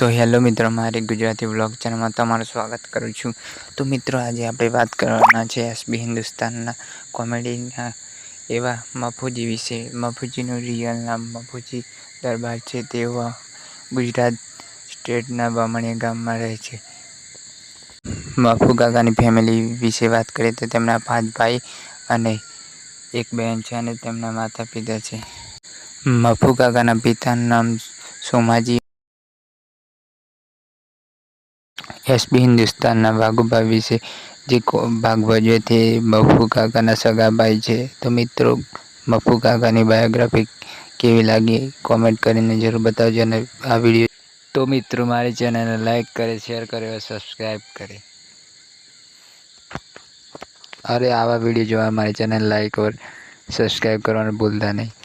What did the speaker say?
તો હેલો મિત્રો, મારી ગુજરાતી બ્લોગ ચેનલમાં તમારું સ્વાગત કરું છું। તો મિત્રો, આજે આપણે વાત કરવાના છે એસબી હિન્દુસ્તાનના કોમેડીના એવા મફુજી વિશે। મફુજીનું રિયલ નામ મફુજી દરબાર છે। તેઓ ગુજરાત સ્ટેટના બામણીયા ગામમાં રહે છે। મફુ કાકાની ફેમિલી વિશે વાત કરીએ તો તેમના 5 ભાઈ અને 1 બહેન છે અને તેમના માતા પિતા છે। મફુ કાકાના પિતાનું નામ સોમાજી। એસબી હિન્દુસ્તાનના વાઘુભાઈ વિશે જે ભાગ ભજવે તે મફુ કાકાના સગા ભાઈ છે। તો મિત્રો, મફુ કાકાની બાયોગ્રાફી કેવી લાગી કોમેન્ટ કરીને જરૂર બતાવજો। અને આ વિડીયો તો મિત્રો, મારી ચેનલને લાઈક કરે, શેર કરે, સબસ્ક્રાઈબ કરે। અરે આવા વિડીયો જોવા મારી ચેનલ લાઈક और સબસ્ક્રાઈબ કરવાનું ભૂલતા નહીં।